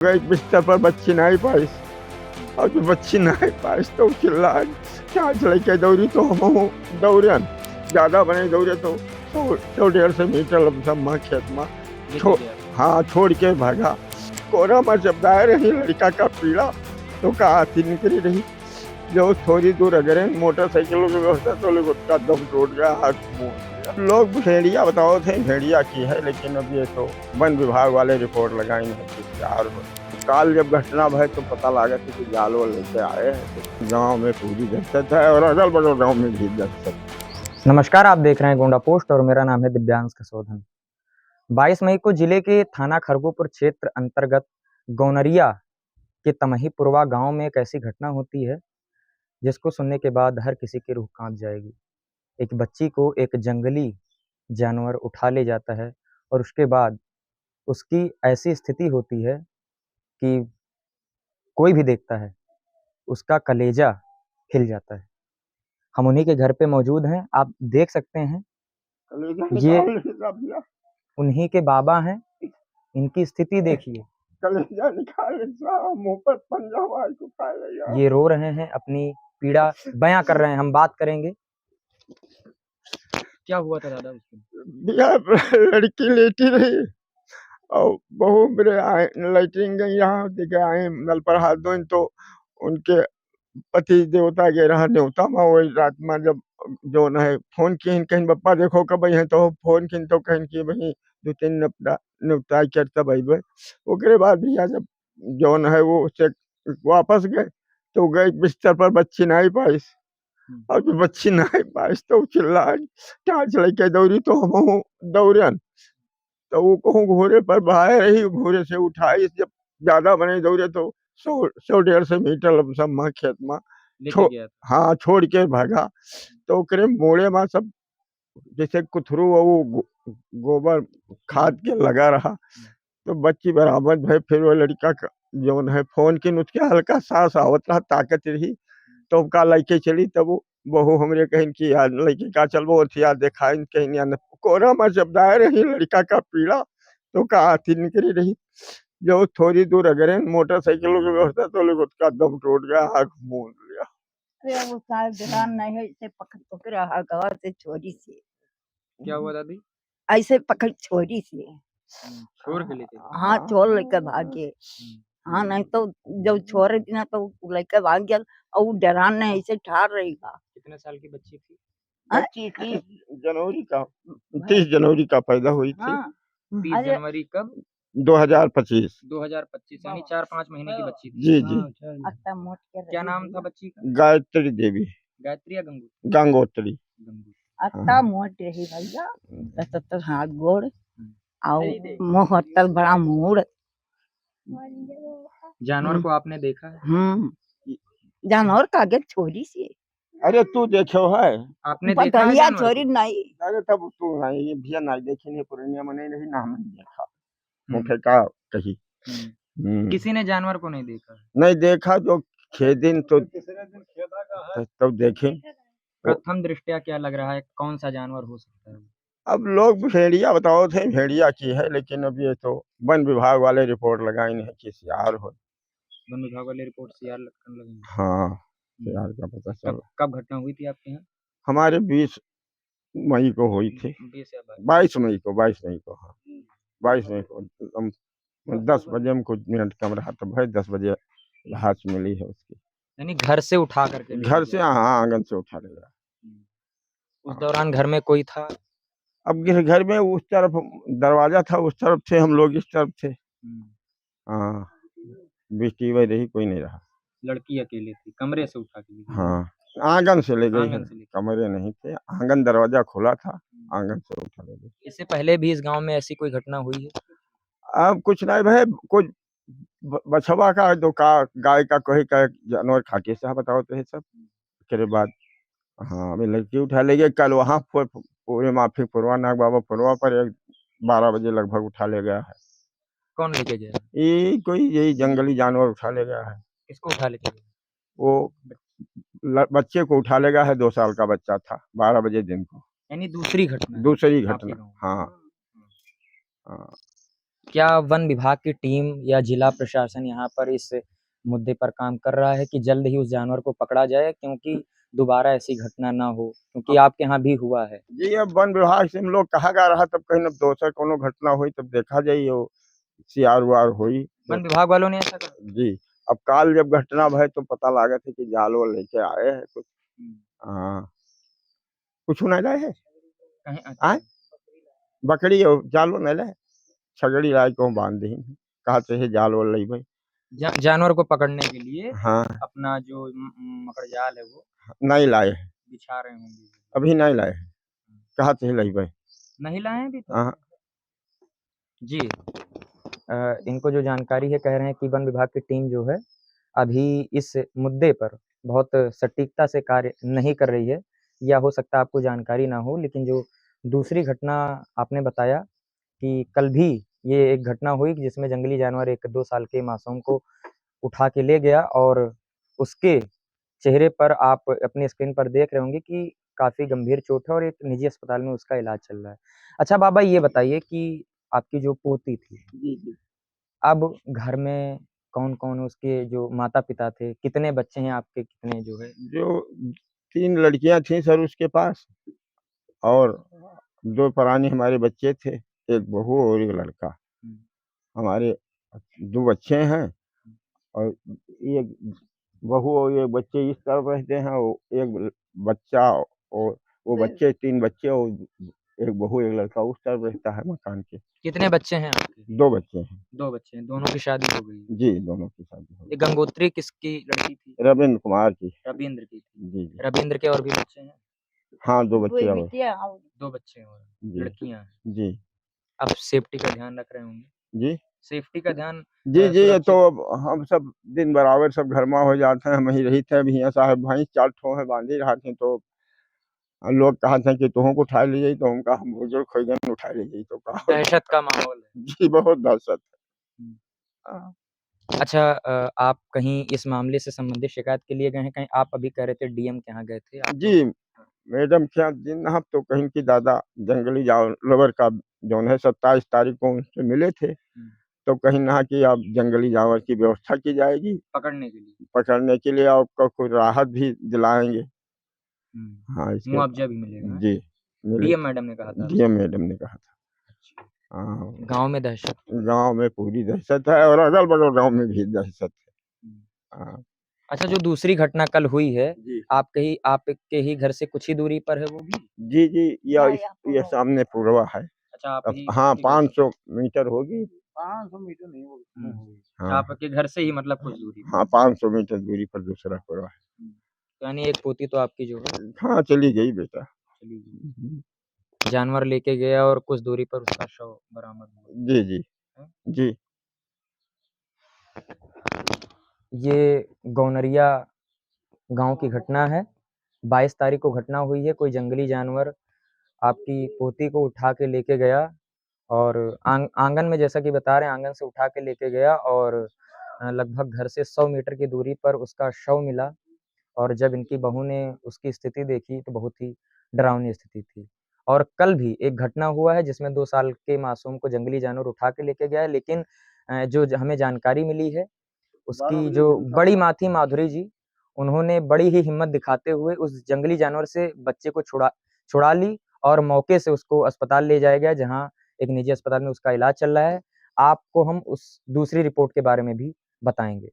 गई बिस्तर पर बच्ची नहीं पाई और जो बच्ची नहीं पाई तो चिल्ला चार्ज लेके दौड़ी तो हम दौड़न ज्यादा बने दौड़े तो 100-150 मीटर लमसम खेत में छो, हाँ छोड़ के भागा। कोना में जब दाए रही लड़का का पीड़ा तो कहा थी निकली रही जो थोड़ी दूर अगर मोटरसाइकिलों की व्यवस्था तो लोग उसका दम टूट गया, हाथ मुंह। लोग भेड़िया बताओ थे भेड़िया की है, लेकिन अब ये तो वन विभाग वाले रिपोर्ट लगाई है कि तैयार हो। काल जब घटना भय तो पता लगा कि जाल वाल लेके आए हैं। गाँव में पूरी दहशत है और अगल बगल गाँव में भी दहशत। नमस्कार, आप देख रहे हैं गोंडा पोस्ट और मेरा नाम है दिव्यांश कसोधन। 22 मई को जिले के थाना खरगोपुर क्षेत्र अंतर्गत गौनरिया के तमहीपुरवा गांव में एक ऐसी घटना होती है जिसको सुनने के बाद हर किसी की रूह कांप जाएगी। एक बच्ची को एक जंगली जानवर उठा ले जाता है और उसके बाद उसकी ऐसी स्थिति होती है कि कोई भी देखता है उसका कलेजा हिल जाता है। हम उन्हीं के घर पे मौजूद हैं, आप देख सकते हैं ये उन्हीं के बाबा हैं। इनकी स्थिति देखिए, मुंह पर पंजा ये रो रहे हैं, अपनी पीड़ा बयां कर रहे हैं। हम बात करेंगे। क्या हुआ था दादा उसको? लड़की लेटी रही और बहू मेरे आए लेटरिन गई, यहाँ देखे आए नल पर हाथ धोई तो उनके पति देवता के रहा न्योता में वही रात में जब जो न है फोन की कहीं पप्पा देखो कब है तो फोन की तो कहीं की वही 2-3 निपटाई करता भाई ओकरे बाद भैया जब जो न है वो से वापस गए तो गए बिस्तर पर बच्ची नहीं पाई और जो बच्ची नहीं पाई तो चिल्ला टार्च लेके दौड़ी तो हम दौड़न तो वो कहूँ घोड़े पर बहाए रही, घोड़े से उठाई जब ज्यादा बने दौड़े तो 100-150 मीटर लमसम खेत में हाँ छोड़ के भागा। तो ओकरे मोड़े में सब जैसे कुथरू वो गोबर खाद के लगा रहा तो बच्ची बराबर भाई। फिर वो लड़का जो है फोन की नुस्खे हल्का सांस आवत रहा, ताकत रही तो का लड़के चली तब वो बहू हमरे कहीं की याद लड़की का चल वो याद देखा कहीं कोना में जब दाए रही लड़का का पीड़ा तो कहा थी निकली रही जो थोड़ी दूर अगर मोटरसाइकिलों की व्यवस्था तो लोग उसका दम टूट गया, हाथ मुंह लिया। अरे वो साल ध्यान नहीं है, ऐसे पकड़ पकड़ रहा गवा से छोरी से। क्या हुआ दादी? ऐसे पकड़ छोरी से छोड़ के लेके? हाँ छोड़ लेकर भागे। हाँ नहीं तो जब छोड़ ना तो लेकर भाग गया और डरान नहीं ऐसे ठार रहेगा। कितने साल की बच्ची थी? बच्ची 30 जनवरी का पैदा हुई थी। हाँ 30 जनवरी कब? 2025 यानी 4-5 महीने की बच्ची थी। जी जी। अच्छा मोट के क्या नाम था बच्ची का? गायत्री देवी, गायत्री या गंगू? गंगोत्री। अच्छा मोट रही भैया, 70 हाथ गोड़ और मुँह बड़ा मुड़। जानवर को आपने देखा है? जानवर का आगे छोरी से। अरे तू देखो है? आपने देखा है जानवर छोरी को? नहीं। अरे तब तू नहीं ये भी नहीं देखी नहीं पुरानिया में नहीं नाम नहीं देखा मुझे का कही। किसी ने जानवर को नहीं देखा? नहीं देखा जो खेदिन तो तब देखे। प्रथम दृष्टया क्या लग रहा है, कौन सा जानवर हो सकता है? अब लोग भेड़िया बताओ थे भेड़िया की है, लेकिन अब ये तो वन विभाग वाले रिपोर्ट लगाई है कि सियार हो। वन विभाग वाले रिपोर्ट सियार करने लगे? हाँ सियार का पता चला। कब घटना हुई थी आपके यहाँ? हमारे 20 मई को हुई थी। 22 मई को हाँ 22 मई को 10 बजे में कुछ मिनट कम रहा तो भाई 10 बजे लाश मिली है उसकी। यानी घर से उठा करके? घर से हाँ आंगन से उठा ले गया। उस दौरान घर में कोई था? अब घर में उस तरफ दरवाजा था, उस तरफ थे हम लोग, इस तरफ थे। हाँ बेटी वही रही, कोई नहीं रहा। लड़की अकेली थी, कमरे से उठा के? हाँ आंगन से ले गई है, कमरे नहीं थे, आंगन दरवाजा खुला था, आंगन से उठा ले गई। इससे पहले भी इस गांव में ऐसी कोई घटना हुई है? अब कुछ नहीं भाई, कुछ बछवा का दो का गाय का कोई का जानवर खाके से बताओ तो है सब के बाद। हाँ अभी लड़की उठा ले गए कल वहाँ पूरे माफी पुरवा नाग बाबा पुरवा पर 12 बजे लगभग उठा ले गया है। कौन लेके गया? ये कोई यही जंगली जानवर उठा ले गया है। किसको उठा लेके गया? वो बच्चे को उठा ले गया है, 2 साल का बच्चा था, 12 बजे दिन को। यानी दूसरी घटना? दूसरी घटना हाँ हाँ। क्या वन विभाग की टीम या जिला प्रशासन यहाँ पर इस मुद्दे पर काम कर रहा है कि जल्द ही उस जानवर को पकड़ा जाए, क्योंकि दोबारा ऐसी घटना ना हो, क्योंकि आपके यहाँ भी हुआ है? जी, अब वन विभाग से हम लोग कहा जा रहा तब कहीं न दोसर कोनो घटना हुई तब देखा जाई ओ सियार-उआर होई तो वन विभाग वालों ने ऐसा कहा? जी, अब काल जब घटना भई तो पता लागत है कि जाल-वाल लेके आए हैं कुछ। हाँ, कुछु नहीं लाए हैं? कहीं आय? अच्छा। बकरी और जाल-वाल नहीं लाए? छगड़ी ला के कहूँ बांध दही। कहत रहे जाल-वाल लइबे। जानवर को पकड़ने के लिए हाँ, अपना जो मकड़जाल है वो नहीं लाए हैं, बिछा रहे होंगे। अभी नहीं लाए हैं। कहत रहे लइबे। नहीं लाए हैं अभी तक? हाँ, जी। इनको जो जानकारी है, कह रहे हैं कि वन विभाग की टीम जो है अभी इस मुद्दे पर बहुत सटीकता से कार्य नहीं कर रही है, या हो सकता है आपको जानकारी ना हो, लेकिन जो दूसरी घटना आपने बताया कि कल भी ये एक घटना हुई कि जिसमें जंगली जानवर एक 2 साल के मासूम को उठा के ले गया, और उसके चेहरे पर आप अपनी स्क्रीन पर देख रहे होंगे कि काफ़ी गंभीर चोट है और एक निजी अस्पताल में उसका इलाज चल रहा है। अच्छा बाबा, ये बताइए कि आपकी जो पोती थी, जी, जी। अब घर में कौन-कौन उसके जो माता-पिता थे, कितने बच्चे हैं आपके, कितने जो है? जो 3 लड़कियाँ थीं सर उसके पास और 2 परानी हमारे बच्चे थे, 1 बहू और 1 लड़का। हुँ। हमारे 2 बच्चे हैं और एक बहू और 1 बच्चे इस तरफ रहते हैं और 1 बच्चा और वो बच्चे 3 बच्चे और 1 बहू 1 लड़का उस तरफ रहता है मकान के। कितने बच्चे हैं आपके? 2 बच्चे हैं। 2 बच्चे हैं, दोनों की शादी हो गई है। जी, दोनों की शादी हो ये गई। गंगोत्री किसकी लड़की थी? रविंद्र कुमार की। रवींद्र की थी। जी, जी। रवींद्र के और भी बच्चे हैं? हाँ, 2 बच्चे कोई और। बिटिया और 2 बच्चे और जी, लड़कियाँ हैं। जी, आप सेफ्टी का ध्यान रख रहे होंगे? जी। सेफ्टी का ध्यान जी, जी, ये तो सुरक्षित अब हम सब दिन बराबर सब घर में हो जाते हैं, हम ही रही थे भैया साहब भैंस 4 ठो हैं बांधी रहत हैं तो लोग कहत हैं कि तुहू को उठाए ले जाई तो हम कहा हम बुजुर्ग होइ गए उठाए ले जाई तो का होई। दहशत का माहौल है। जी, बहुत दहशत है। हुँ। हाँ। अच्छा, आप कहीं इस मामले से संबंधित शिकायत के लिए गए हैं? कहीं आप अभी कह रहे थे डीएम के यहाँ गए थे आप जी, लोग? मैडम क्या दिन हम तो कहीं कि दादा जंगली जानवर का जौन है 27 तारीख को उनसे मिले थे, हुँ। तो कहीं ना कि अब जंगली जानवर की व्यवस्था की जाएगी, पकड़ने के लिए? पकड़ने के लिए आपको कोई राहत भी दिलाएँगे। हुँ। हाँ, इसके मुआवज़ा भी मिलेगा, हैं? जी, मिले डीएम मैडम ने कहा था आपसे? डीएम मैडम ने कहा था। अच्छा। हाँ, गाँव में दहशत। गाँव में पूरी दहशत है और अगल-बगल गाँव में भी दहशत है। हुँ। हाँ, अच्छा, जो दूसरी घटना कल हुई है, जी। आपके ही घर से कुछ ही दूरी पर है वो भी? जी, जी, ये सामने पूर्वा है। अच्छा, आप अब ही हाँ, आपके घर से 500 मीटर होगी। 500 मीटर नहीं होगी। हुँ। अच्छा, हाँ, आपके घर से ही मतलब कुछ दूरी पे? हाँ, 500 मीटर दूरी पर दूसरा पूर्वा है। हुँ। तो यानी एक पोती तो आपकी जो है हाँ, चली गई बेटा। चली गई। हुँ, जानवर लेके गया और कुछ दूरी पर उसका शव बरामद हुआ, जी, जी, हैं? जी। ये गौनरिया गाँव की घटना है। 22 तारीख को घटना हुई है, कोई जंगली जानवर आपकी पोती को उठा के लेके गया, और आँगन में, जैसा कि बता रहे हैं, आँगन से उठा के लेके गया, और लगभग घर से 100 मीटर की दूरी पर उसका शव मिला, और जब इनकी बहू ने उसकी स्थिति देखी तो बहुत ही डरावनी स्थिति थी। और कल भी एक घटना हुआ है जिसमें 2 साल के मासूम को जंगली जानवर उठा के लेके गया है, लेकिन जो हमें जानकारी मिली है, उसकी जो बड़ी माँ थी माधुरी जी, उन्होंने बड़ी ही हिम्मत दिखाते हुए उस जंगली जानवर से बच्चे को छुड़ा ली, और मौके से उसको अस्पताल ले जाया गया, जहाँ एक निजी अस्पताल में उसका इलाज चल रहा है। आपको हम उस दूसरी रिपोर्ट के बारे में भी बताएँगे।